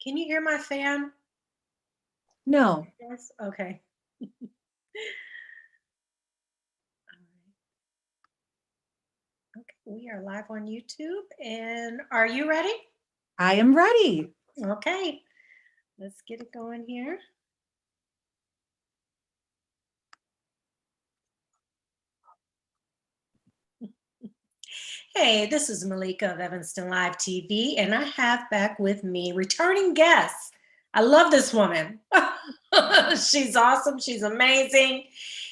Can you hear my fan? No. Yes. Okay. Okay. We are live on YouTube. And are you ready? I am ready. Okay. Let's get it going here. Hey, this is Malika of Evanston Live TV, and I have back with me returning guests. I love this woman. She's awesome. She's amazing.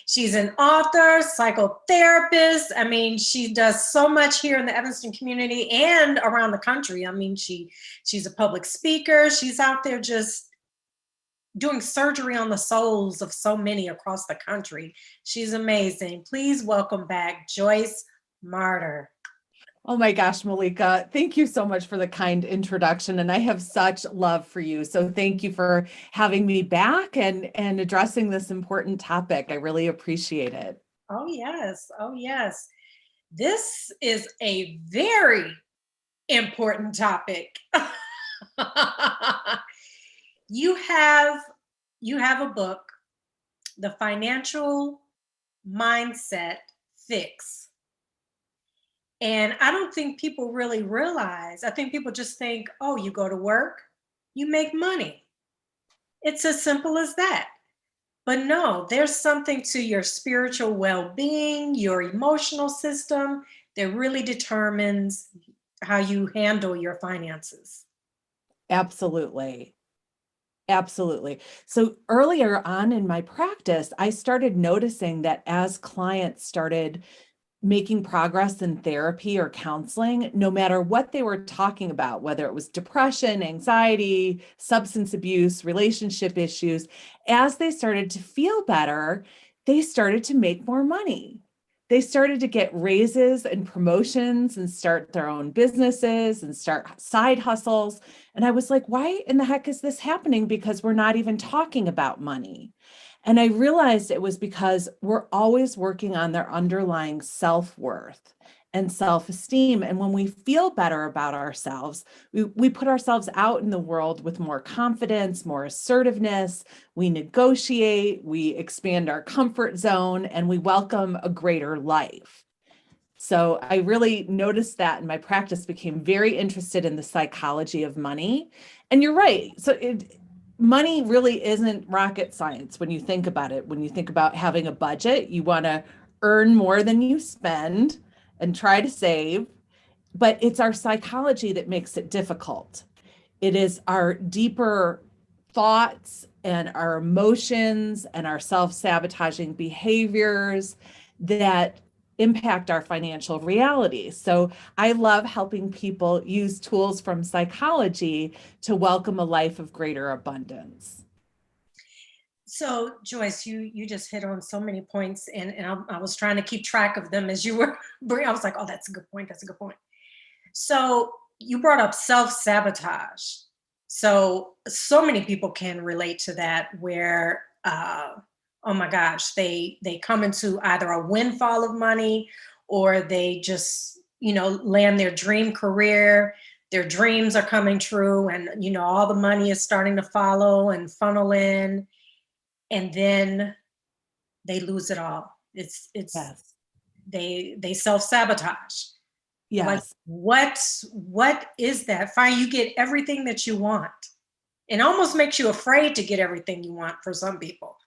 She's an author, psychotherapist. I mean, she does so much here in the Evanston community and around the country. I mean, she's a public speaker. She's out there just doing surgery on the souls of so many across the country. She's amazing. Please welcome back Joyce Marter. Oh my gosh, Malika, thank you so much for the kind introduction. And I have such love for you. So thank you for having me back and addressing this important topic. I really appreciate it. Oh, yes. Oh, yes. This is a very important topic. you have you have a book, The Financial Mindset Fix. And I don't think people really realize. I think people just think, "Oh, you go to work, you make money." It's as simple as that. But no, there's something to your spiritual well-being, your emotional system that really determines how you handle your finances. Absolutely. Absolutely. So earlier on in my practice, I started noticing that as clients started making progress in therapy or counseling, no matter what they were talking about, whether it was depression, anxiety, substance abuse, relationship issues, as they started to feel better, they started to make more money. They started to get raises and promotions and start their own businesses and start side hustles. And I was like, why in the heck is this happening? Because we're not even talking about money. And I realized it was because we're always working on their underlying self-worth and self-esteem. And when we feel better about ourselves, we put ourselves out in the world with more confidence, more assertiveness. We negotiate, we expand our comfort zone, and we welcome a greater life. So I really noticed that, and my practice became very interested in the psychology of money. And you're right. So money really isn't rocket science when you think about it. When you think about having a budget, you want to earn more than you spend and try to save, but it's our psychology that makes it difficult. It is our deeper thoughts and our emotions and our self-sabotaging behaviors that impact our financial reality. So I love helping people use tools from psychology to welcome a life of greater abundance. So, Joyce, you just hit on so many points, and I was trying to keep track of them as you were bringing. I was like, "Oh, that's a good point. That's a good point." So, you brought up self-sabotage. So many people can relate to that, where oh my gosh, they come into either a windfall of money, or they just land their dream career. Their dreams are coming true, and all the money is starting to follow and funnel in, and then they lose it all. It's Yes. they self-sabotage. Like, Yes. what is that? Fine, you get everything that you want. It almost makes you afraid to get everything you want for some people.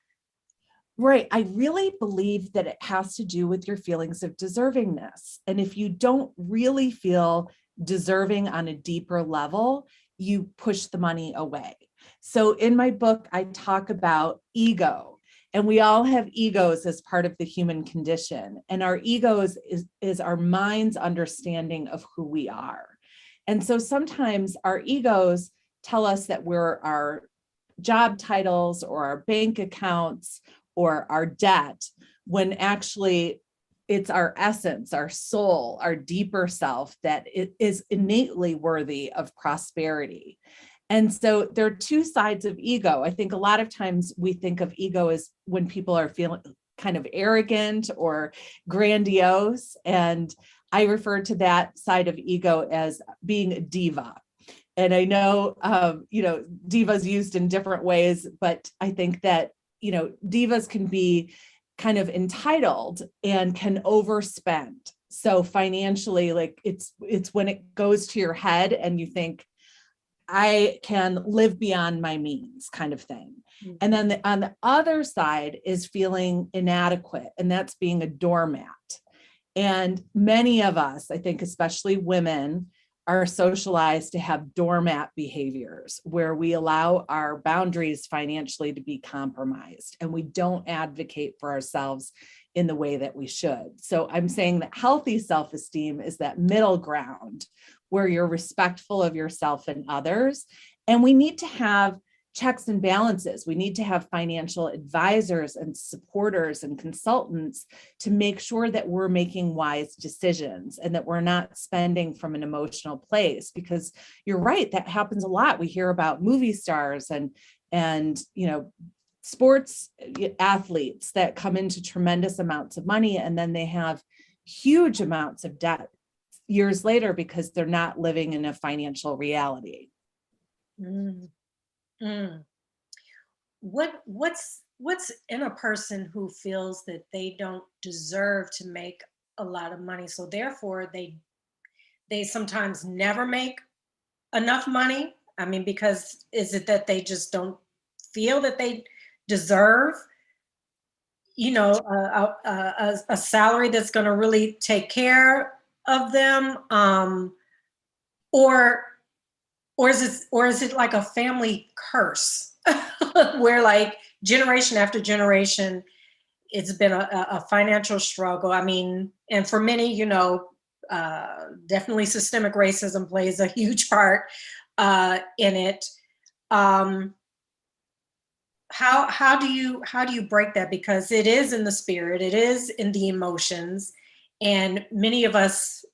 Right. I really believe that it has to do with your feelings of deservingness. And if you don't really feel deserving on a deeper level, you push the money away. So in my book, I talk about ego, and we all have egos as part of the human condition. And our egos is our mind's understanding of who we are. And so sometimes our egos tell us that we're our job titles or our bank accounts or our debt, when actually it's our essence, our soul, our deeper self that is innately worthy of prosperity. And so there are two sides of ego. I think a lot of times we think of ego as when people are feeling kind of arrogant or grandiose. And I refer to that side of ego as being a diva. And I know, divas used in different ways, but I think that, divas can be kind of entitled and can overspend. So financially, like it's when it goes to your head and you think, I can live beyond my means kind of thing. And then on the other side is feeling inadequate, and that's being a doormat. And many of us, I think, especially women, are socialized to have doormat behaviors where we allow our boundaries financially to be compromised and we don't advocate for ourselves in the way that we should. So I'm saying that healthy self-esteem is that middle ground where you're respectful of yourself and others. And we need to have checks and balances. We need to have financial advisors and supporters and consultants to make sure that we're making wise decisions and that we're not spending from an emotional place, because you're right, that happens a lot. We hear about movie stars and sports athletes that come into tremendous amounts of money and then they have huge amounts of debt years later because they're not living in a financial reality. Mm. Mm. What's in a person who feels that they don't deserve to make a lot of money, so therefore they sometimes never make enough money? I mean, because is it that they just don't feel that they deserve, a salary that's going to really take care of them, or is it like a family curse where like generation after generation it's been a financial struggle? I mean, and for many, definitely systemic racism plays a huge part in it. um, how do you break that? Because it is in the spirit, it is in the emotions, and many of us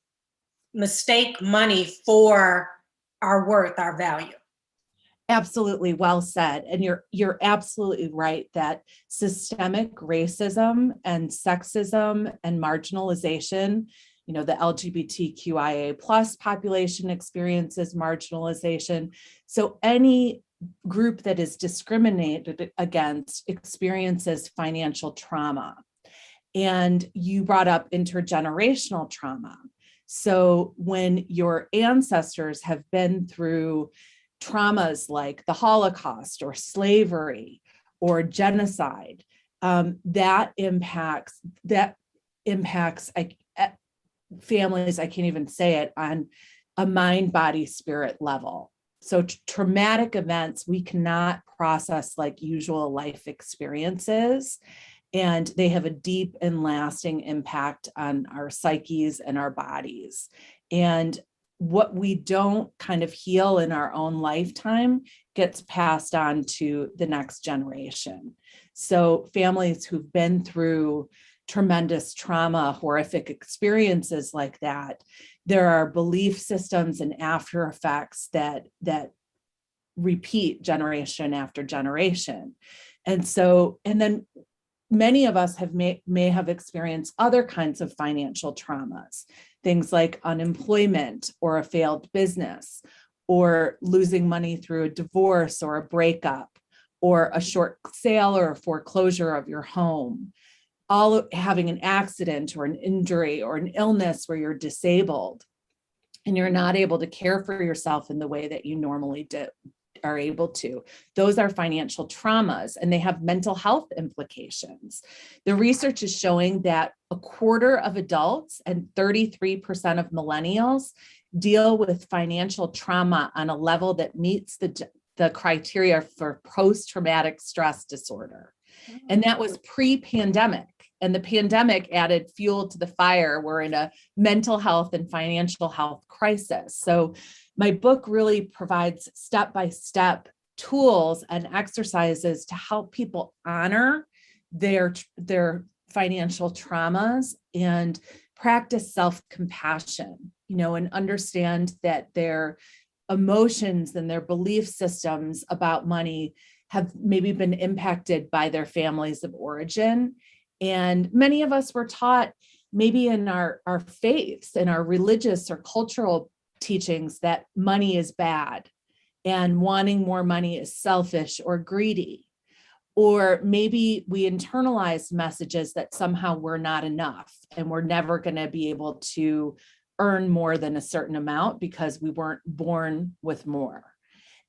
mistake money for our worth, our value. Absolutely, well said. And you're absolutely right that systemic racism and sexism and marginalization, the LGBTQIA plus population experiences marginalization. So any group that is discriminated against experiences financial trauma. And you brought up intergenerational trauma. So when your ancestors have been through traumas like the Holocaust or slavery or genocide, that impacts families. I can't even say it, on a mind, body, spirit level. So traumatic events we cannot process like usual life experiences, and they have a deep and lasting impact on our psyches and our bodies. And what we don't kind of heal in our own lifetime gets passed on to the next generation. So families who've been through tremendous trauma, horrific experiences like that, there are belief systems and after effects that repeat generation after generation. And then many of us may have experienced other kinds of financial traumas, things like unemployment or a failed business, or losing money through a divorce or a breakup, or a short sale or a foreclosure of your home, all having an accident or an injury or an illness where you're disabled and you're not able to care for yourself in the way that you normally are able to. Those are financial traumas, and they have mental health implications. The research is showing that a quarter of adults and 33% of millennials deal with financial trauma on a level that meets the criteria for post-traumatic stress disorder. And that was pre-pandemic. And the pandemic added fuel to the fire. We're in a mental health and financial health crisis. So my book really provides step-by-step tools and exercises to help people honor their financial traumas and practice self-compassion, and understand that their emotions and their belief systems about money have maybe been impacted by their families of origin. And many of us were taught, maybe in our faiths and our religious or cultural teachings that money is bad and wanting more money is selfish or greedy. Or maybe we internalize messages that somehow we're not enough and we're never going to be able to earn more than a certain amount because we weren't born with more.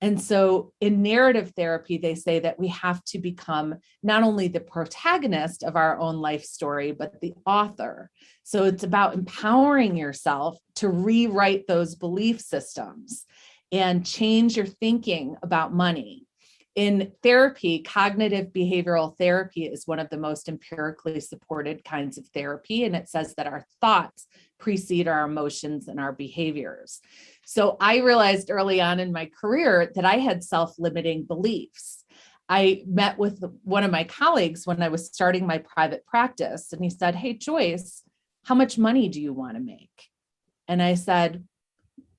And so in narrative therapy, they say that we have to become not only the protagonist of our own life story, but the author. So it's about empowering yourself to rewrite those belief systems and change your thinking about money. In therapy, cognitive behavioral therapy is one of the most empirically supported kinds of therapy. And it says that our thoughts precede our emotions and our behaviors. So I realized early on in my career that I had self-limiting beliefs. I met with one of my colleagues when I was starting my private practice, and he said, "Hey, Joyce, how much money do you want to make?" And I said,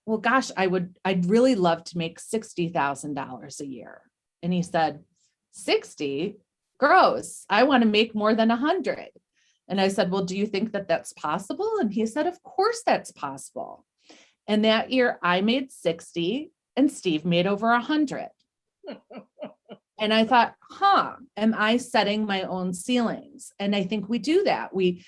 "Well, gosh, I'd really love to make $60,000 a year." And he said, 60? Gross. I want to make more than 100. And I said, "Well, do you think that that's possible?" And he said, "Of course that's possible." And that year I made 60 and Steve made over 100. And I thought, am I setting my own ceilings? And I think we do that. We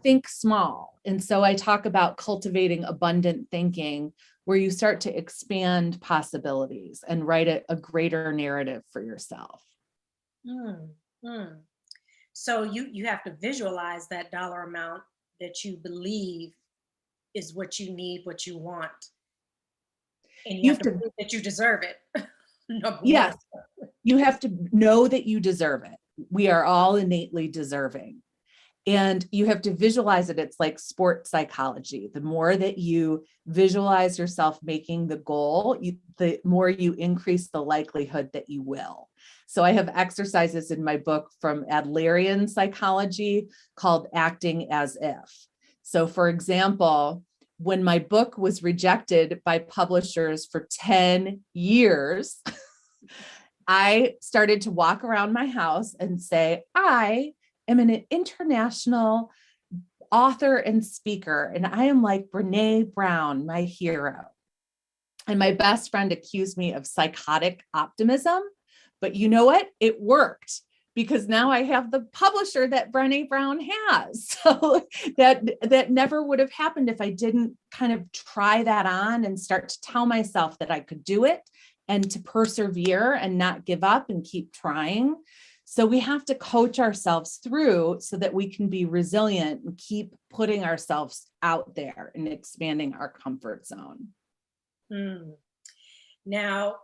think small. And so I talk about cultivating abundant thinking, where you start to expand possibilities and write a greater narrative for yourself. Mm, mm. So you have to visualize that dollar amount that you believe is what you need, what you want, and you You have have to to, prove that you deserve it. Number one. yes, you have to know that you deserve it. We are all innately deserving. And you have to visualize it. It's like sport psychology. The more that you visualize yourself making the goal, the more you increase the likelihood that you will. So I have exercises in my book from Adlerian psychology called acting as if. So for example, when my book was rejected by publishers for 10 years, I started to walk around my house and say, "I am an international author and speaker, and I am like Brene Brown, my hero." And my best friend accused me of psychotic optimism, but you know what? It worked, because now I have the publisher that Brene Brown has. So that never would have happened if I didn't kind of try that on and start to tell myself that I could do it and to persevere and not give up and keep trying. So we have to coach ourselves through so that we can be resilient and keep putting ourselves out there and expanding our comfort zone. Mm. Now,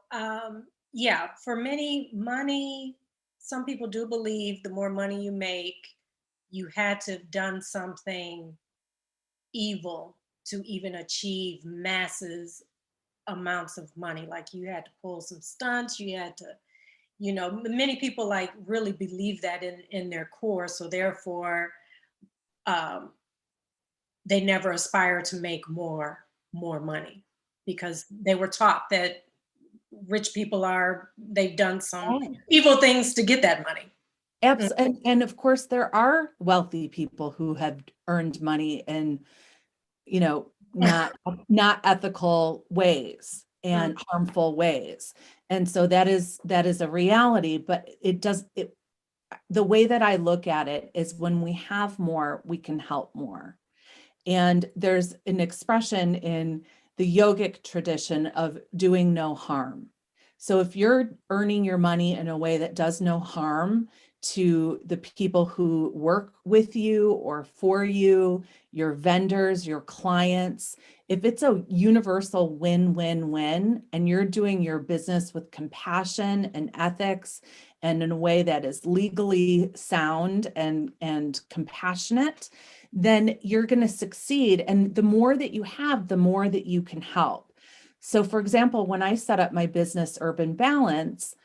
yeah, for many, money, some people do believe the more money you make, you had to have done something evil to even achieve masses amounts of money. Like you had to pull some stunts, you had to, many people like really believe that in their core. So therefore, um, they never aspire to make more money because they were taught that rich people they've done some Oh. evil things to get that money. Mm. And of course, there are wealthy people who have earned money in, not ethical ways Mm. and harmful ways. And so that is a reality, but the way that I look at it is when we have more, we can help more. And there's an expression in the yogic tradition of doing no harm. So if you're earning your money in a way that does no harm to the people who work with you or for you, your vendors, your clients, if it's a universal win-win-win and you're doing your business with compassion and ethics and in a way that is legally sound and compassionate, then you're going to succeed. And the more that you have, the more that you can help. So for example, when I set up my business, Urban Balance,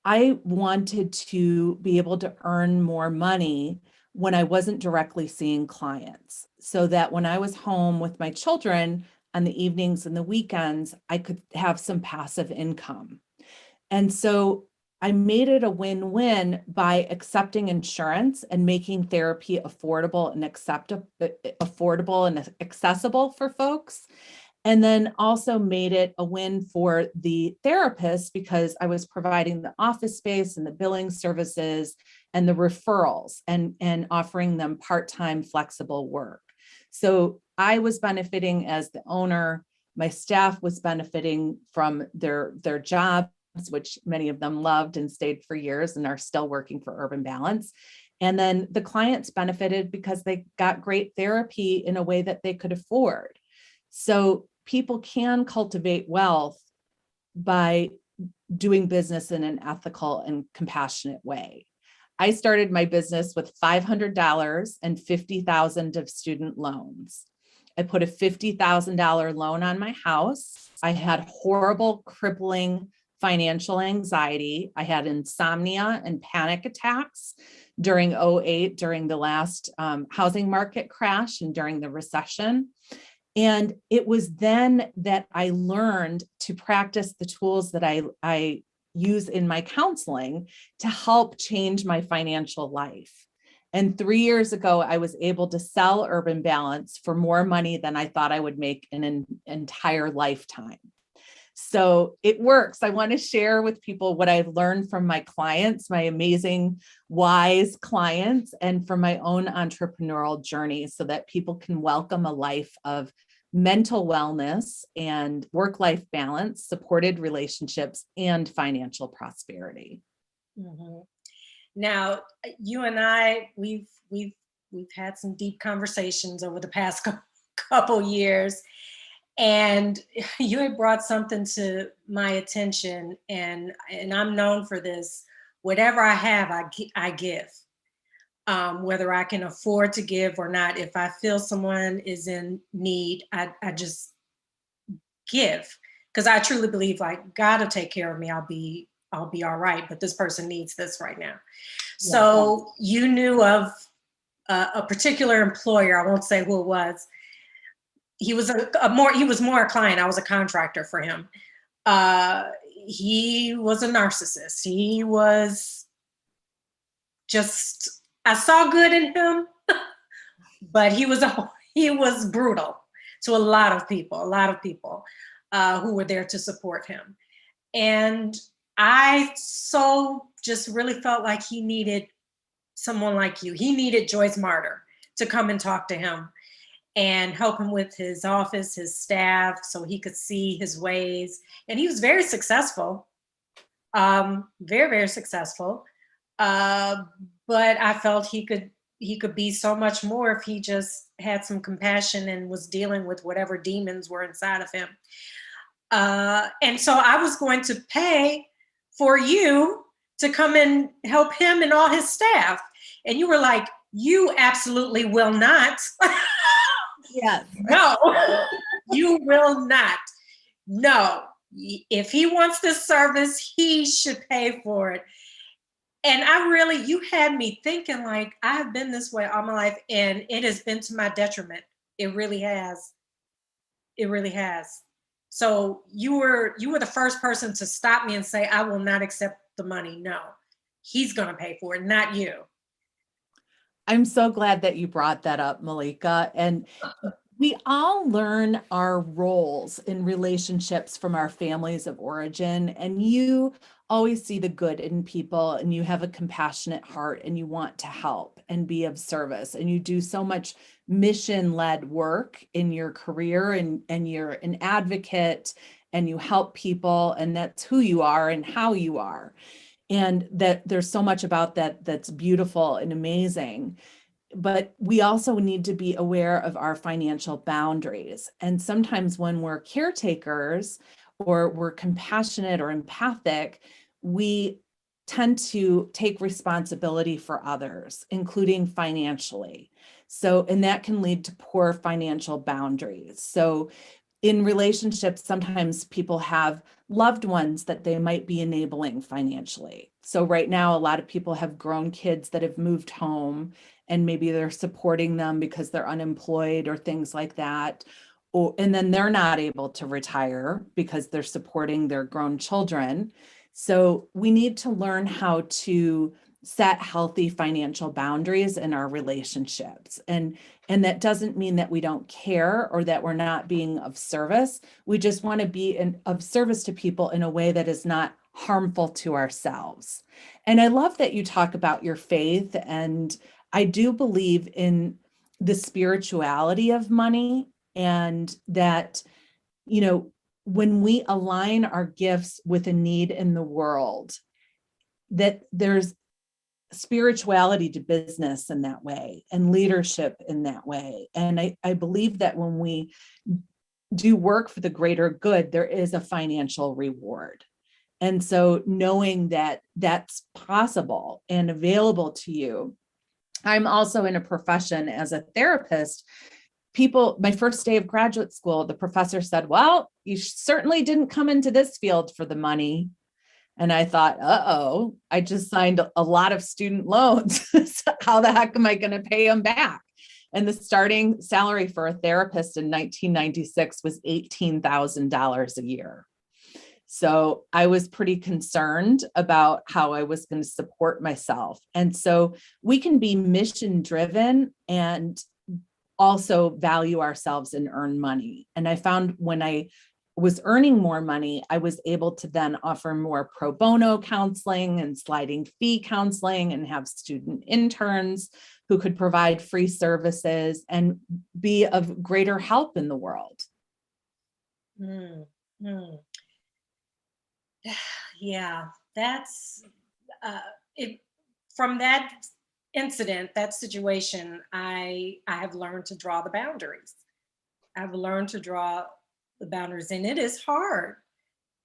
I wanted to be able to earn more money when I wasn't directly seeing clients, so that when I was home with my children on the evenings and the weekends, I could have some passive income. And so I made it a win-win by accepting insurance and making therapy affordable and accessible for folks. And then also made it a win for the therapist because I was providing the office space and the billing services and the referrals and offering them part-time flexible work. So I was benefiting as the owner. My staff was benefiting from their jobs, which many of them loved and stayed for years and are still working for Urban Balance. And then the clients benefited because they got great therapy in a way that they could afford. So people can cultivate wealth by doing business in an ethical and compassionate way. I started my business with $500 and $50,000 of student loans. I put a $50,000 loan on my house. I had horrible, crippling financial anxiety. I had insomnia and panic attacks during 2008, during the last housing market crash and during the recession. And it was then that I learned to practice the tools that I use in my counseling to help change my financial life. And 3 years ago, I was able to sell Urban Balance for more money than I thought I would make in an entire lifetime. So it works. I want to share with people what I've learned from my clients, my amazing, wise clients, and from my own entrepreneurial journey so that people can welcome a life of mental wellness and work-life balance, supported relationships, and financial prosperity. Mm-hmm. Now, you and I, we've had some deep conversations over the past couple years, and you had brought something to my attention, and I'm known for this. Whatever I have, I give. Whether I can afford to give or not, if I feel someone is in need, I just give, because I truly believe like God will take care of me. I'll be all right. But this person needs this right now. So you knew of a particular employer. I won't say who it was. He was he was more a client. I was a contractor for him. He was a narcissist. He was just, I saw good in him, but he was brutal to a lot of people who were there to support him. And I so just really felt like he needed someone like you. He needed Joyce Marter to come and talk to him and help him with his office, his staff, so he could see his ways. And he was very successful, very, very successful. But I felt he could be so much more if he just had some compassion and was dealing with whatever demons were inside of him. And so I was going to pay for you to come and help him and all his staff. And you were like, you absolutely will not. Yes. No, you will not. No, if he wants this service, he should pay for it. And you had me thinking like, I have been this way all my life and it has been to my detriment. It really has. It really has. So you were the first person to stop me and say, I will not accept the money. No, he's going to pay for it, not you. I'm so glad that you brought that up, Malika. And we all learn our roles in relationships from our families of origin, and you always see the good in people and you have a compassionate heart and you want to help and be of service. And you do so much mission-led work in your career and you're an advocate and you help people, and that's who you are and how you are. And that there's so much about that that's beautiful and amazing. But we also need to be aware of our financial boundaries. And sometimes when we're caretakers or we're compassionate or empathic, we tend to take responsibility for others, including financially. So, and that can lead to poor financial boundaries. So in relationships, sometimes people have loved ones that they might be enabling financially. So right now, a lot of people have grown kids that have moved home and maybe they're supporting them because they're unemployed or things like that. And then they're not able to retire because they're supporting their grown children. So we need to learn how to set healthy financial boundaries in our relationships. And that doesn't mean that we don't care or that we're not being of service. We just want to be of service to people in a way that is not harmful to ourselves. And I love that you talk about your faith. And I do believe in the spirituality of money, and that, when we align our gifts with a need in the world, that there's spirituality to business in that way and leadership in that way. And I believe that when we do work for the greater good, there is a financial reward. And so knowing that that's possible and available to you. I'm also in a profession as a therapist. My first day of graduate school, the professor said, well, you certainly didn't come into this field for the money. And I thought, uh-oh, I just signed a lot of student loans. So how the heck am I going to pay them back? And the starting salary for a therapist in 1996 was $18,000 a year. So I was pretty concerned about how I was going to support myself. And so we can be mission driven and also value ourselves and earn money. And I found when I was earning more money, I was able to then offer more pro bono counseling and sliding fee counseling and have student interns who could provide free services and be of greater help in the world. Mm, mm. Yeah, that's it. From that incident, that situation, I have learned to draw the boundaries. I've learned to draw the boundaries, and it is hard.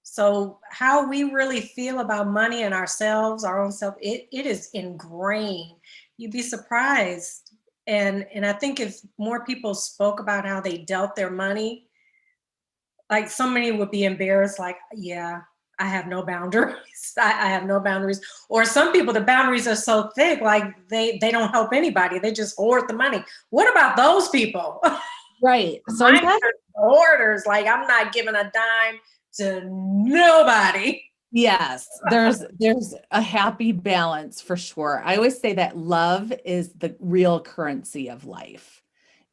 So how we really feel about money and ourselves, our own self, it is ingrained. You'd be surprised. And I think if more people spoke about how they dealt their money, like so many would be embarrassed, like, yeah, I have no boundaries. I have no boundaries. Or some people, the boundaries are so thick, like they don't help anybody. They just hoard the money. What about those people? Right. So I'm Mine glad. are hoarders. Like I'm not giving a dime to nobody. Yes, there's a happy balance for sure. I always say that love is the real currency of life,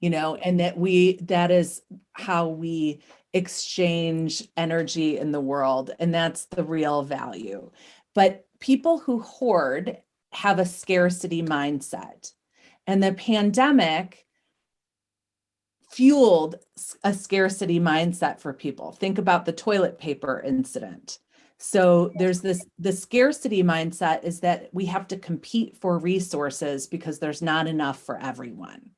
and that is how we exchange energy in the world, and that's the real value. But people who hoard have a scarcity mindset. And the pandemic fueled a scarcity mindset for people. Think about the toilet paper incident. So there's the scarcity mindset is that we have to compete for resources because there's not enough for everyone.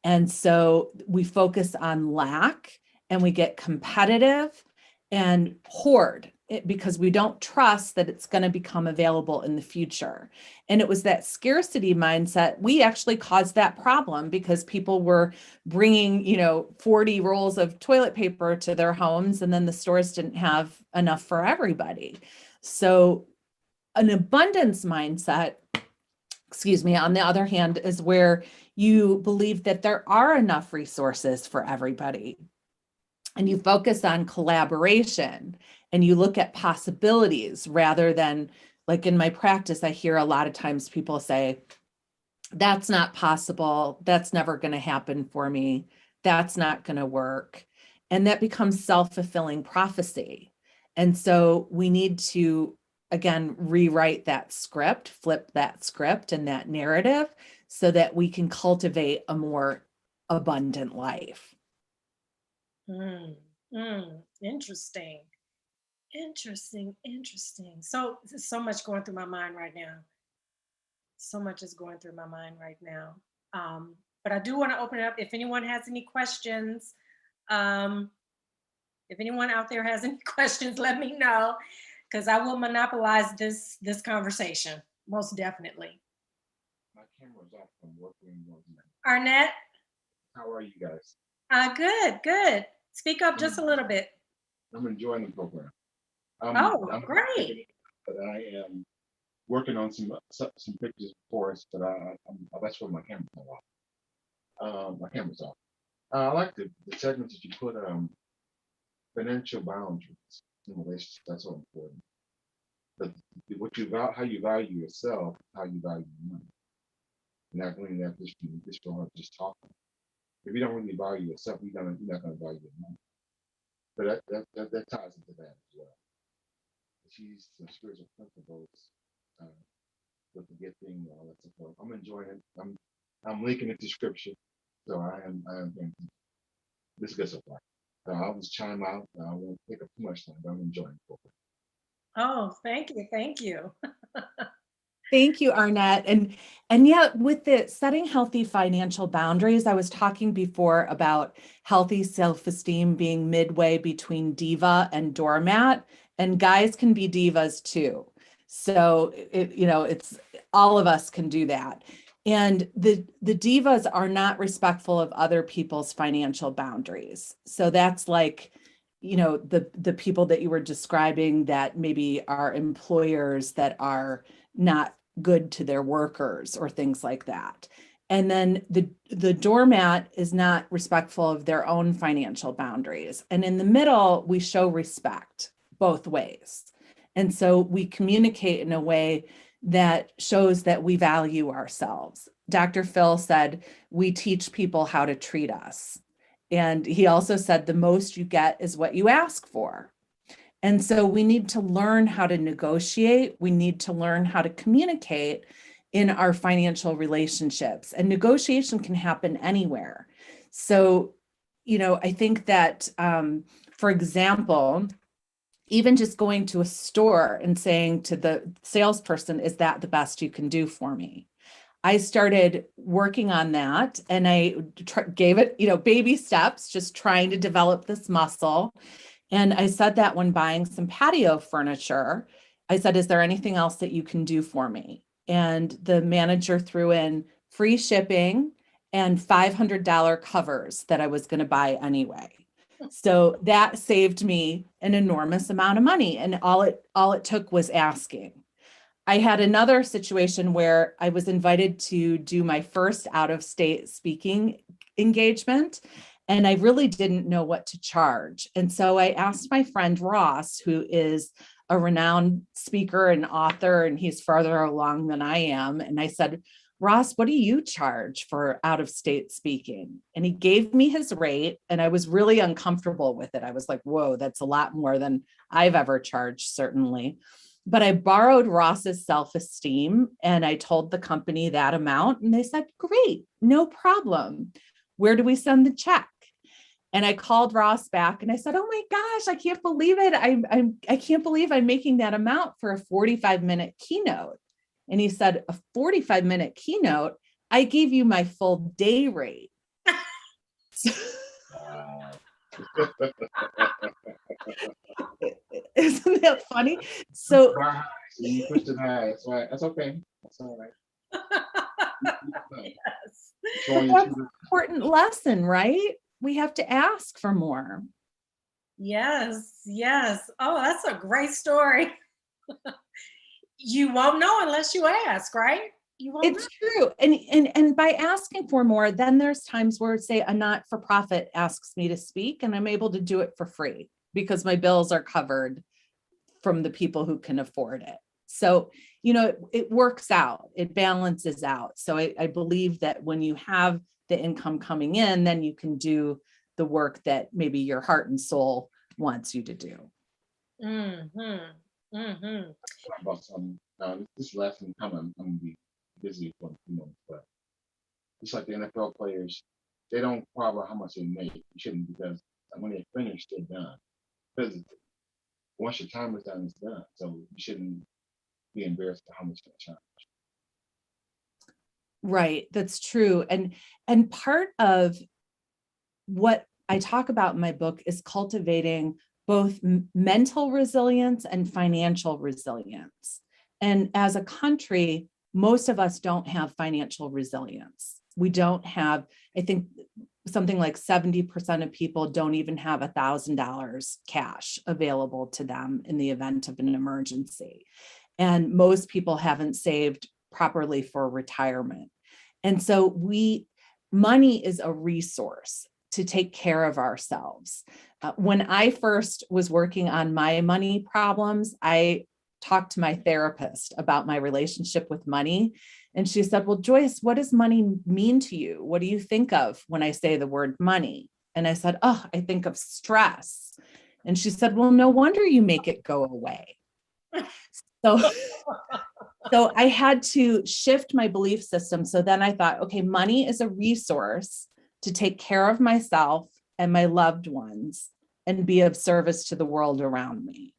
And so we focus on lack and we get competitive and hoard it because we don't trust that it's going to become available in the future. And it was that scarcity mindset. We actually caused that problem because people were bringing, 40 rolls of toilet paper to their homes, and then the stores didn't have enough for everybody. So an abundance mindset, on the other hand, is where you believe that there are enough resources for everybody. And you focus on collaboration and you look at possibilities rather than, like in my practice, I hear a lot of times people say, that's not possible. That's never going to happen for me. That's not going to work. And that becomes self-fulfilling prophecy. And so we need to, again, rewrite that script, flip that script and that narrative so that we can cultivate a more abundant life. Interesting. Interesting. So there's so much going through my mind right now. So much is going through my mind right now. But I do want to open it up. If anyone has any questions, um, if anyone out there has any questions, let me know because I will monopolize this conversation most definitely. My camera's off from working. Arnett, How are you guys? good. Speak up just a little bit. I'm enjoying the program. Oh, I'm great. But I am working on some pictures for us, but that's where my camera's off. My camera's off. I like the segment that you put financial boundaries in relationships. That's so important. But how you value yourself, how you value money. Not doing that just from just talking. If you don't really value yourself, you're not gonna value your money. But that ties into that as well. She's some spiritual principles uh, with the gifting and all that stuff. I'm enjoying it. I'm linking it to scripture, so I am going to, this is good so far. I'll just chime out. I won't take up too much time, but I'm enjoying it. Oh, thank you. Thank you. Thank you, Arnett. And yeah, with the setting healthy financial boundaries, I was talking before about healthy self-esteem being midway between diva and doormat, and guys can be divas too. So it's all of us can do that. And the divas are not respectful of other people's financial boundaries. So that's like, the people that you were describing that maybe are employers that are not good to their workers or things like that. And then the doormat is not respectful of their own financial boundaries. And in the middle, we show respect both ways. And so we communicate in a way that shows that we value ourselves. Dr. Phil said, we teach people how to treat us. And he also said, the most you get is what you ask for. And so we need to learn how to negotiate. We need to learn how to communicate in our financial relationships. And negotiation can happen anywhere. So, I think that, for example, even just going to a store and saying to the salesperson, is that the best you can do for me? I started working on that, and I gave it, baby steps, just trying to develop this muscle. And I said that when buying some patio furniture, I said, is there anything else that you can do for me? And the manager threw in free shipping and $500 covers that I was going to buy anyway. So that saved me an enormous amount of money. And all it took was asking. I had another situation where I was invited to do my first out-of-state speaking engagement, and I really didn't know what to charge. And so I asked my friend Ross, who is a renowned speaker and author, and he's farther along than I am. And I said, Ross, what do you charge for out-of-state speaking? And he gave me his rate, and I was really uncomfortable with it. I was like, whoa, that's a lot more than I've ever charged, certainly. But I borrowed Ross's self-esteem, and I told the company that amount, and they said, great, no problem. Where do we send the check? And I called Ross back and I said, oh my gosh, I can't believe it. I can't believe I'm making that amount for a 45-minute keynote. And he said, a 45-minute keynote? I gave you my full day rate. Isn't that funny? So you pushed it high. That's right. That's okay. That's all right. Yes. That's an important lesson, right? We have to ask for more. Yes, yes. Oh, that's a great story. You won't know unless you ask, right? You won't It's true. And by asking for more, then there's times where, say, a not-for-profit asks me to speak, and I'm able to do it for free because my bills are covered from the people who can afford it. So, it works out, it balances out. So I believe that when you have the income coming in, then you can do the work that maybe your heart and soul wants you to do. Mm-hmm. Mm-hmm. About some, this last one I'm gonna be busy for a few months, but just like the NFL players, they don't problem how much they make. You shouldn't, because when they're finished, they're done. Physically, once your time is done, it's done. So you shouldn't be embarrassed by how much you charge. Right, that's true. And part of what I talk about in my book is cultivating both mental resilience and financial resilience. And as a country, most of us don't have financial resilience. We don't have, I think something like 70% of people don't even have $1,000 cash available to them in the event of an emergency. And most people haven't saved properly for retirement. And so money is a resource to take care of ourselves. When I first was working on my money problems, I talk to my therapist about my relationship with money. And she said, well, Joyce, what does money mean to you? What do you think of when I say the word money? And I said, oh, I think of stress. And she said, well, no wonder you make it go away. So, so I had to shift my belief system. So then I thought, okay, money is a resource to take care of myself and my loved ones and be of service to the world around me.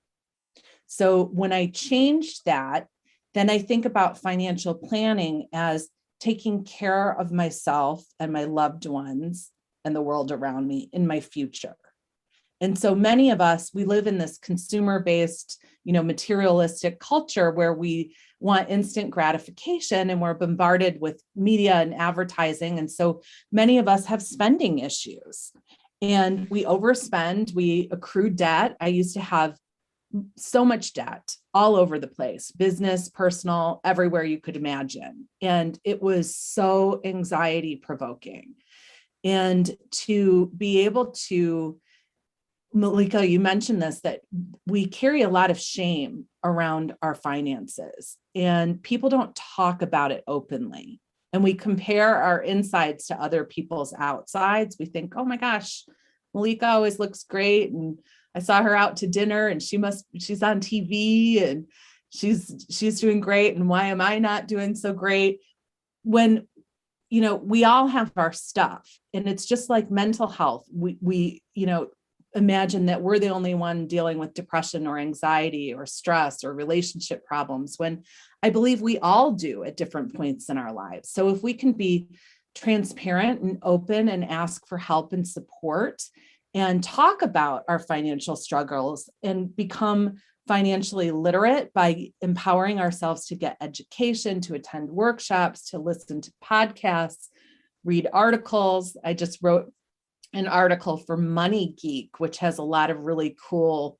So when I changed that, then I think about financial planning as taking care of myself and my loved ones and the world around me in my future. And so many of us, we live in this consumer-based, materialistic culture where we want instant gratification and we're bombarded with media and advertising. And so many of us have spending issues and we overspend, we accrue debt. I used to have so much debt all over the place, business, personal, everywhere you could imagine. And it was so anxiety provoking. And to be able to, Malika, you mentioned this, that we carry a lot of shame around our finances and people don't talk about it openly. And we compare our insides to other people's outsides. We think, oh my gosh, Malika always looks great. And I saw her out to dinner and she's on TV and she's doing great. And why am I not doing so great? When, we all have our stuff and it's just like mental health. We imagine that we're the only one dealing with depression or anxiety or stress or relationship problems when I believe we all do at different points in our lives. So if we can be transparent and open and ask for help and support and talk about our financial struggles and become financially literate by empowering ourselves to get education, to attend workshops, to listen to podcasts, read articles. I just wrote an article for Money Geek, which has a lot of really cool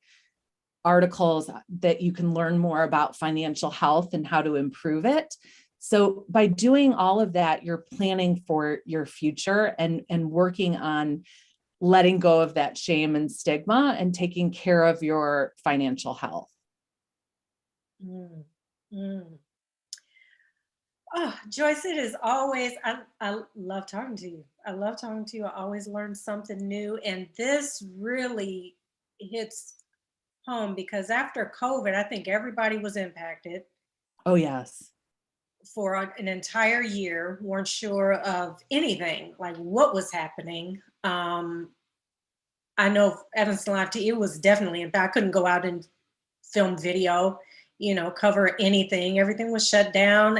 articles that you can learn more about financial health and how to improve it. So by doing all of that, you're planning for your future and working on letting go of that shame and stigma and taking care of your financial health. Mm, mm. Oh, Joyce, it is always, I love talking to you. I love talking to you. I always learn something new. And this really hits home because after COVID, I think everybody was impacted Oh, yes. for an entire year, weren't sure of anything, like what was happening. I know Evanston Live TV, it was definitely, in fact, I couldn't go out and film video, cover anything. Everything was shut down.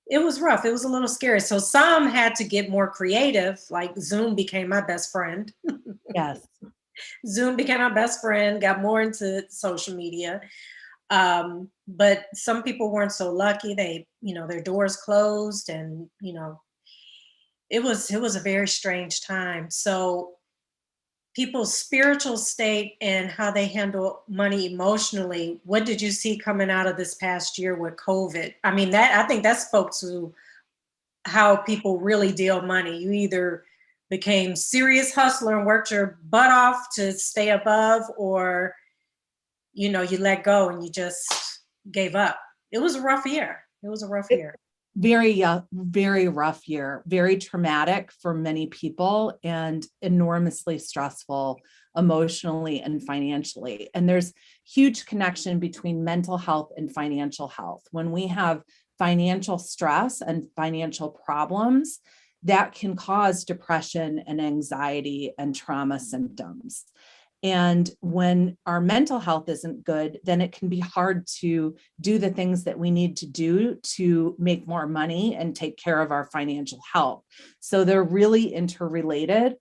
It was rough. It was a little scary. So some had to get more creative, like Zoom became my best friend. Yes. Zoom became my best friend, got more into social media. But some people weren't so lucky. They, their doors closed and, it was a very strange time. So people's spiritual state and how they handle money emotionally, what did you see coming out of this past year with COVID? I mean, I think that spoke to how people really deal money. You either became serious hustler and worked your butt off to stay above, or, you let go and you just gave up. It was a rough year. It was a rough year. Very rough year, very traumatic for many people and enormously stressful emotionally and financially. And there's huge connection between mental health and financial health. When we have financial stress and financial problems, that can cause depression and anxiety and trauma symptoms. And when our mental health isn't good, then it can be hard to do the things that we need to do to make more money and take care of our financial health. So they're really interrelated.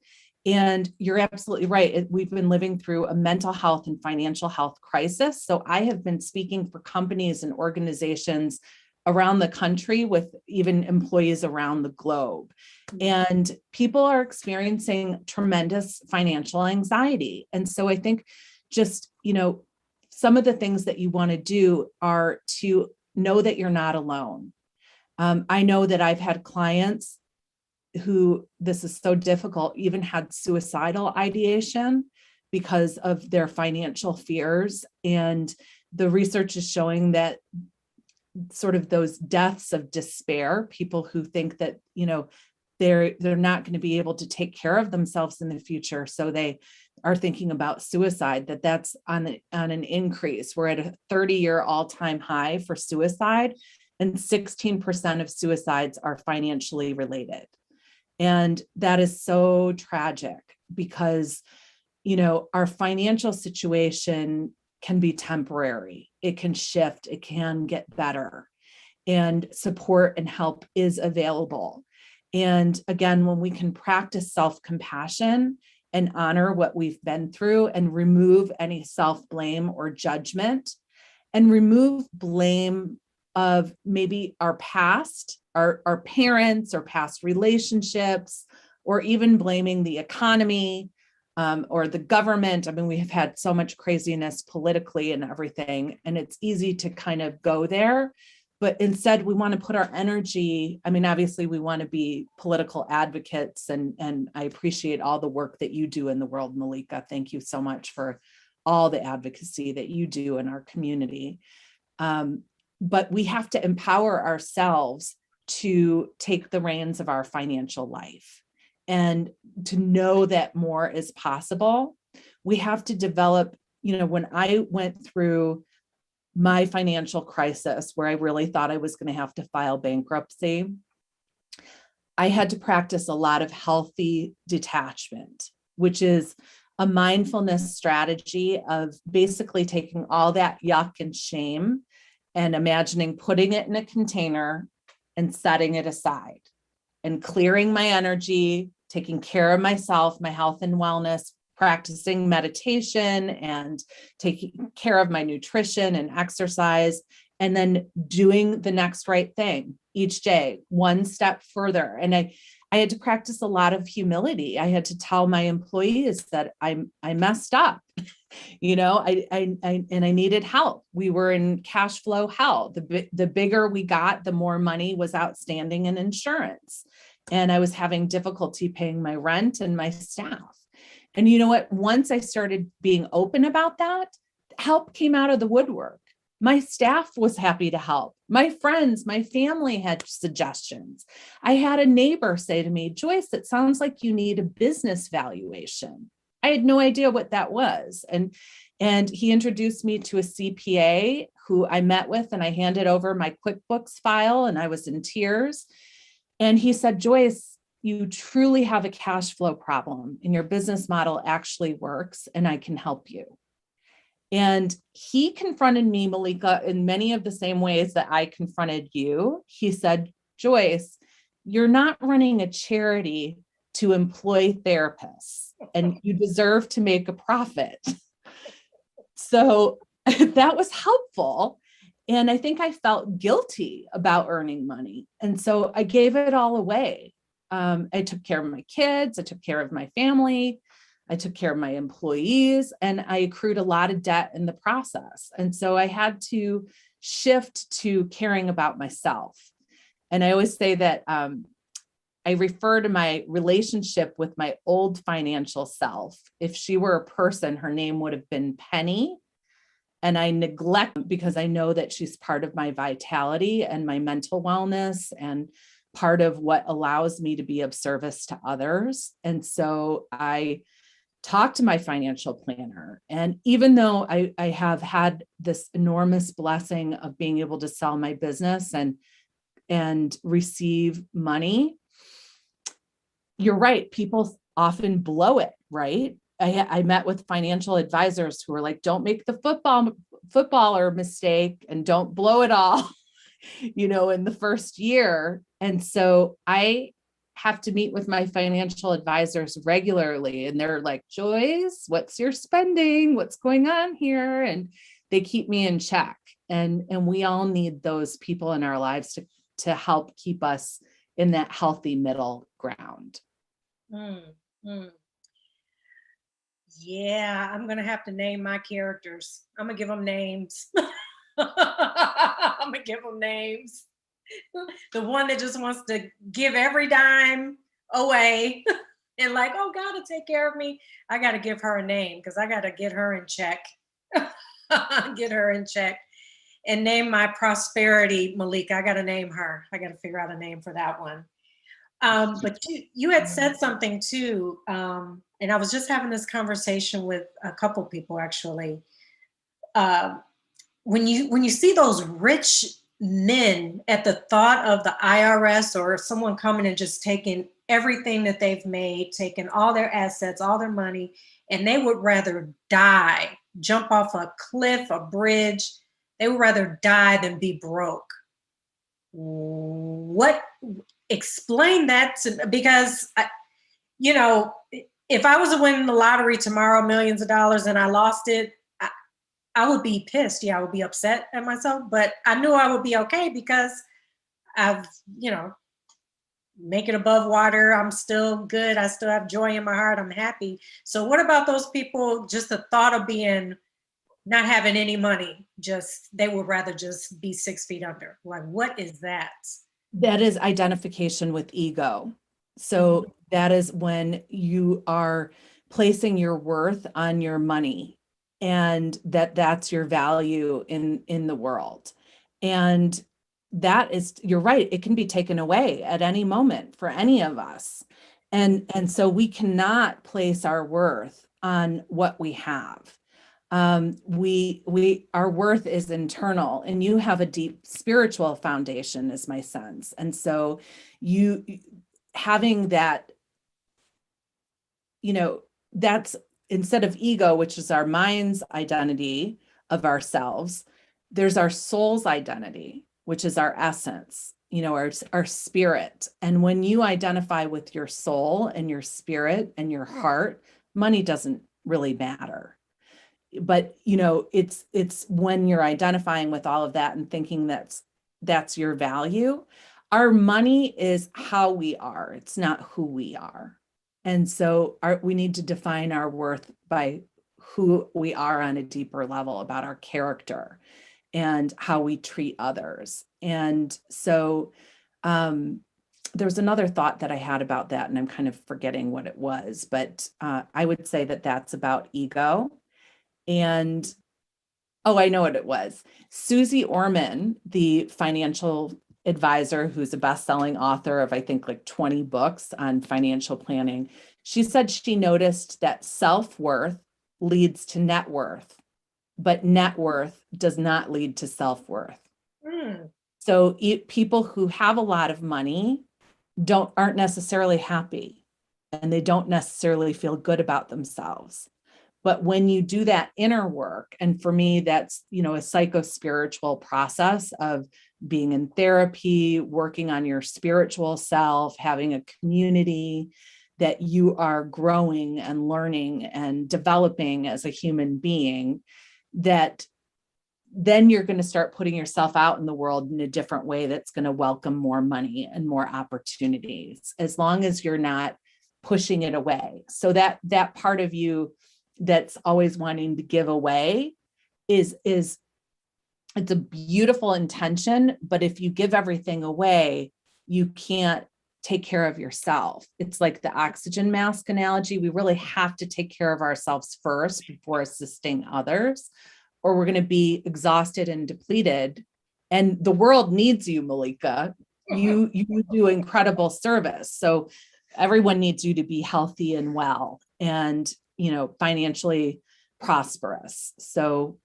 And you're absolutely right. We've been living through a mental health and financial health crisis. So I have been speaking for companies and organizations around the country with even employees around the globe. And people are experiencing tremendous financial anxiety. And so I think just, some of the things that you want to do are to know that you're not alone. I know that I've had clients who, this is so difficult, even had suicidal ideation because of their financial fears. And the research is showing that sort of those deaths of despair, people who think that, they're not going to be able to take care of themselves in the future, so they are thinking about suicide, that's on an increase. We're at a 30-year all-time high for suicide, and 16% of suicides are financially related. And that is so tragic because, our financial situation can be temporary. It can shift, it can get better, and support and help is available. And again, when we can practice self-compassion and honor what we've been through and remove any self-blame or judgment, and remove blame of maybe our past, our parents or past relationships, or even blaming the economy or the government. I mean, we have had so much craziness politically and everything, and it's easy to kind of go there. But instead, we want to put our energy, obviously we want to be political advocates, and I appreciate all the work that you do in the world, Malika. Thank you so much for all the advocacy that you do in our community. But we have to empower ourselves to take the reins of our financial life and to know that more is possible. We have to develop, when I went through my financial crisis where I really thought I was going to have to file bankruptcy, I had to practice a lot of healthy detachment, which is a mindfulness strategy of basically taking all that yuck and shame and imagining putting it in a container and setting it aside and clearing my energy, taking care of myself, my health and wellness, practicing meditation and taking care of my nutrition and exercise, and then doing the next right thing each day, one step further. And I had to practice a lot of humility. I had to tell my employees that I messed up, I needed help. We were in cash flow hell. The bigger we got, the more money was outstanding in insurance. And I was having difficulty paying my rent and my staff. And you know what? Once I started being open about that, help came out of the woodwork. My staff was happy to help. My friends, my family had suggestions. I had a neighbor say to me, Joyce, it sounds like you need a business valuation. I had no idea what that was. And he introduced me to a CPA who I met with, and I handed over my QuickBooks file, and I was in tears. And he said, Joyce, you truly have a cash flow problem and your business model actually works, and I can help you. And he confronted me, Malika, in many of the same ways that I confronted you. He said, Joyce, you're not running a charity to employ therapists, and you deserve to make a profit. So that was helpful. And I think I felt guilty about earning money. And so I gave it all away. I took care of my kids. I took care of my family. I took care of my employees, and I accrued a lot of debt in the process. And so I had to shift to caring about myself. And I always say that I refer to my relationship with my old financial self. If she were a person, her name would have been Penny. And I neglect because I know that she's part of my vitality and my mental wellness and part of what allows me to be of service to others. And so I talked to my financial planner. And even though I have had this enormous blessing of being able to sell my business and receive money, you're right. People often blow it, right? I met with financial advisors who were like, don't make the footballer mistake and don't blow it all, in the first year. And so I have to meet with my financial advisors regularly, and they're like, Joyce, what's your spending? What's going on here? And they keep me in check. And we all need those people in our lives to help keep us in that healthy middle ground. Yeah, I'm going to have to name my characters. I'm going to give them names. I'm going to give them names. The one that just wants to give every dime away and God to take care of me. I got to give her a name because I got to get her in check. get her in check, and name my prosperity Malika. I got to name her. I got to figure out a name for that one. But you had said something too, and I was just having this conversation with a couple people actually. When you see those rich men at the thought of the IRS or someone coming and just taking everything that they've made, taking all their assets, all their money, and they would rather die, jump off a cliff, a bridge. They would rather die than be broke. What explain that to, because if I was to win the lottery tomorrow, millions of dollars, and I lost it, I would be pissed. Yeah, I would be upset at myself, but I knew I would be okay because I've, make it above water. I'm still good. I still have joy in my heart. I'm happy. So what about those people, just the thought of not having any money, they would rather just be 6 feet under? Like, what is that? That is identification with ego. So that is when you are placing your worth on your money, and that's your value in the world. And that is, you're right, it can be taken away at any moment for any of us. And so we cannot place our worth on what we have. Our worth is internal, and you have a deep spiritual foundation, is my sense. And so you having that, that's, instead of ego, which is our mind's identity of ourselves, there's our soul's identity, which is our essence, our spirit. And when you identify with your soul and your spirit and your heart, money doesn't really matter. But it's when you're identifying with all of that and thinking that's your value. Our money is how we are, it's not who we are. And so we need to define our worth by who we are on a deeper level, about our character and how we treat others. And so there's another thought that I had about that, and I'm kind of forgetting what it was, but I would say that that's about ego. And, I know what it was. Susie Orman, the financial advisor who's a best-selling author of, I think, like 20 books on financial planning, she said she noticed that self-worth leads to net worth, but net worth does not lead to self-worth. So people who have a lot of money aren't necessarily happy, and they don't necessarily feel good about themselves. But when you do that inner work, and for me, that's, a psycho-spiritual process of being in therapy, working on your spiritual self, having a community that you are growing and learning and developing as a human being, that then you're going to start putting yourself out in the world in a different way that's going to welcome more money and more opportunities, as long as you're not pushing it away. So that part of you that's always wanting to give away it's a beautiful intention, but if you give everything away, you can't take care of yourself. It's like the oxygen mask analogy. We really have to take care of ourselves first before assisting others, or we're going to be exhausted and depleted. And the world needs you, Malika. You do incredible service. So everyone needs you to be healthy and well, and financially prosperous. So,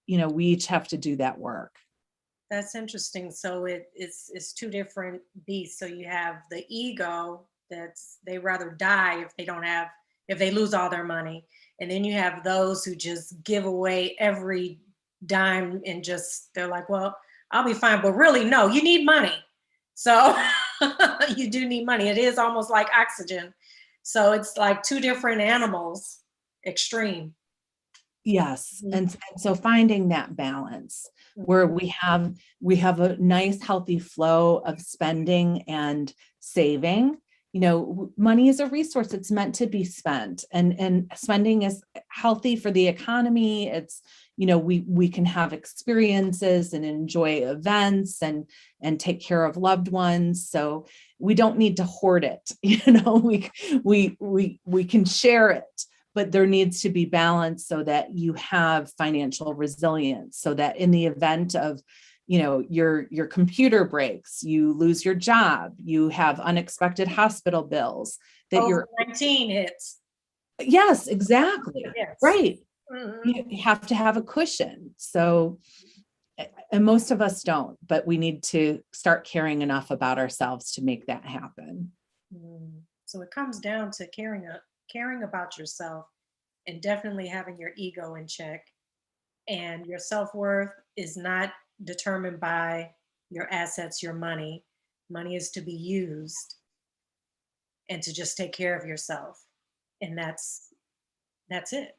we each have to do that work. That's interesting. So it's two different beasts. So you have the ego they rather die if they lose all their money. And then you have those who just give away every dime and they're like, well, I'll be fine. But really, no, you need money. So you do need money. It is almost like oxygen. So it's like two different animals, extreme. Yes. And so finding that balance where we have a nice, healthy flow of spending and saving. Money is a resource. It's meant to be spent, and spending is healthy for the economy. It's, we can have experiences and enjoy events and take care of loved ones. So we don't need to hoard it. We can share it, but there needs to be balance so that you have financial resilience, so that in the event of, your computer breaks, you lose your job, you have unexpected hospital bills, that you're, COVID-19 hits. yes, exactly. Yes. Right. Mhm. You have to have a cushion. So, and most of us don't, but we need to start caring enough about ourselves to make that happen. So it comes down to caring about yourself and definitely having your ego in check. And your self-worth is not determined by your assets, your money. Money is to be used and to just take care of yourself. And that's it.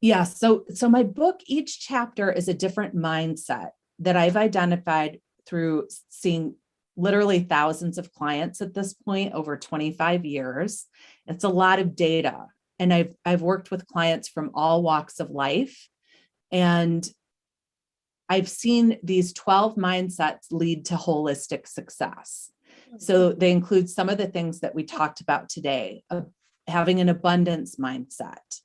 Yeah. So my book, each chapter is a different mindset that I've identified through seeing literally thousands of clients at this point, over 25 years. It's a lot of data. And I've worked with clients from all walks of life. And I've seen these 12 mindsets lead to holistic success. So they include some of the things that we talked about today, having an abundance mindset,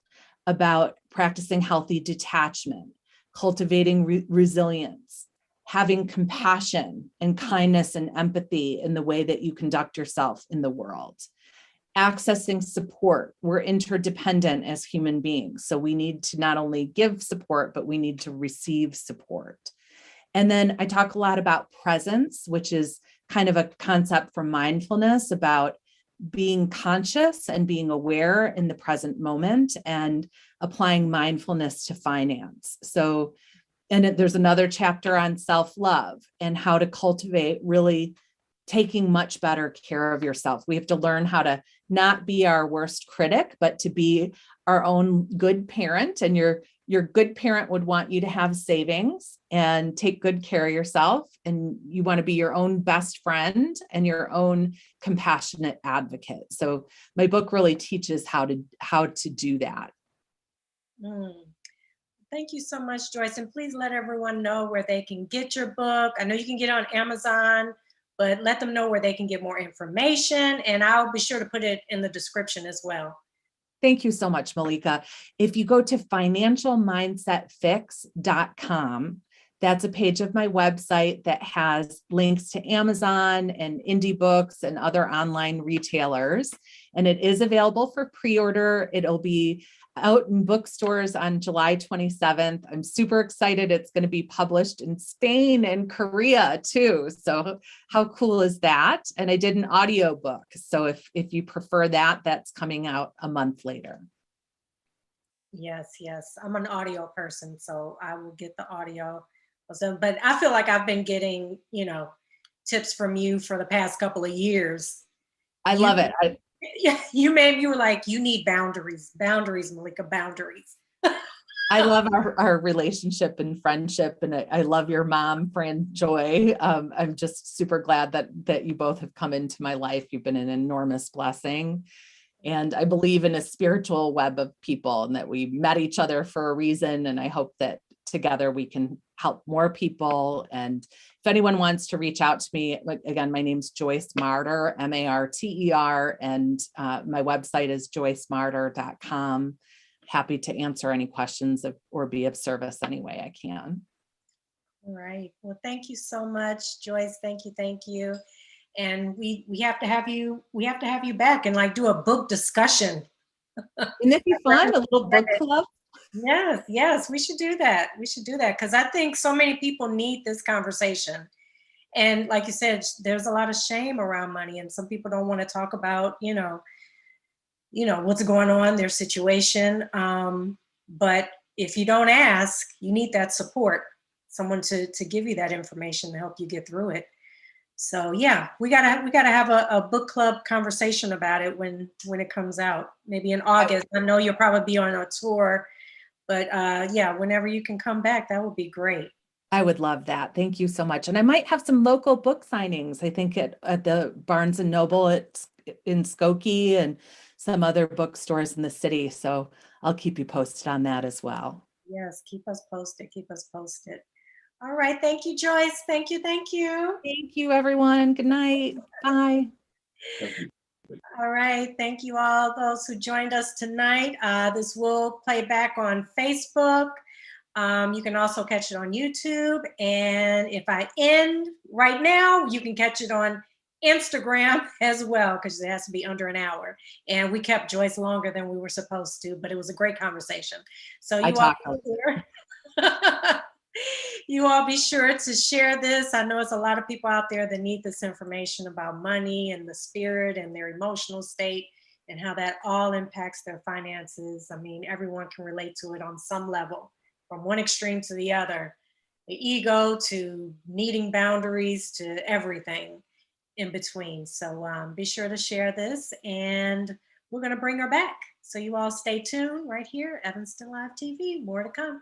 about practicing healthy detachment, cultivating resilience, having compassion and kindness and empathy in the way that you conduct yourself in the world, accessing support. We're interdependent as human beings. So we need to not only give support, but we need to receive support. And then I talk a lot about presence, which is kind of a concept from mindfulness, about being conscious and being aware in the present moment and applying mindfulness to finance. So, and there's another chapter on self-love and how to cultivate really taking much better care of yourself. We have to learn how to not be our worst critic, but to be our own good parent. And your good parent would want you to have savings and take good care of yourself. And you want to be your own best friend and your own compassionate advocate. So my book really teaches how to do that. Mm. Thank you so much, Joyce. And please let everyone know where they can get your book. I know you can get it on Amazon, but let them know where they can get more information. And I'll be sure to put it in the description as well. Thank you so much, Malika. If you go to financialmindsetfix.com, that's a page of my website that has links to Amazon and indie books and other online retailers. And it is available for pre-order. It'll be out in bookstores on July 27th. I'm super excited. It's going to be published in Spain and Korea too. So how cool is that? And I did an audio book. So if you prefer that, that's coming out a month later. Yes, yes. I'm an audio person, so I will get the audio. So, but I feel like I've been getting, tips from you for the past couple of years. I love it. Yeah, you were like, you need boundaries, Malika, boundaries. I love our relationship and friendship, and I love your mom, friend Joy. I'm just super glad that you both have come into my life. You've been an enormous blessing. And I believe in a spiritual web of people and that we met each other for a reason. And I hope that together we can help more people. And if anyone wants to reach out to me, again, my name's Joyce Marter, Marter, and my website is joycemarter.com. Happy to answer any questions or be of service any way I can. All right. Well, thank you so much, Joyce. Thank you. Thank you. And we have to have you back and like do a book discussion. Wouldn't it be fun? A little book club? Yes, yes, we should do that. We should do that because I think so many people need this conversation. And like you said, there's a lot of shame around money, and some people don't want to talk about, what's going on, their situation. But if you don't ask, you need that support, someone to give you that information to help you get through it. So yeah, we gotta have a book club conversation about it when it comes out, maybe in August. I know you'll probably be on a tour, but yeah, whenever you can come back, that would be great. I would love that. Thank you so much. And I might have some local book signings. I think at the Barnes and Noble in Skokie and some other bookstores in the city. So I'll keep you posted on that as well. Yes, keep us posted. Keep us posted. All right. Thank you, Joyce. Thank you. Thank you. Thank you, everyone. Good night. Bye. Thank you. All right. Thank you all those who joined us tonight. This will play back on Facebook. You can also catch it on YouTube. And if I end right now, you can catch it on Instagram as well, because it has to be under an hour. And we kept Joyce longer than we were supposed to, but it was a great conversation. So I you all talked. you all be sure to share this. I know it's a lot of people out there that need this information about money and the spirit and their emotional state and how that all impacts their finances. I mean, everyone can relate to it on some level, from one extreme to the other, the ego to needing boundaries to everything in between. So be sure to share this, and we're going to bring her back. So you all stay tuned right here, Evanston Live TV. More to come.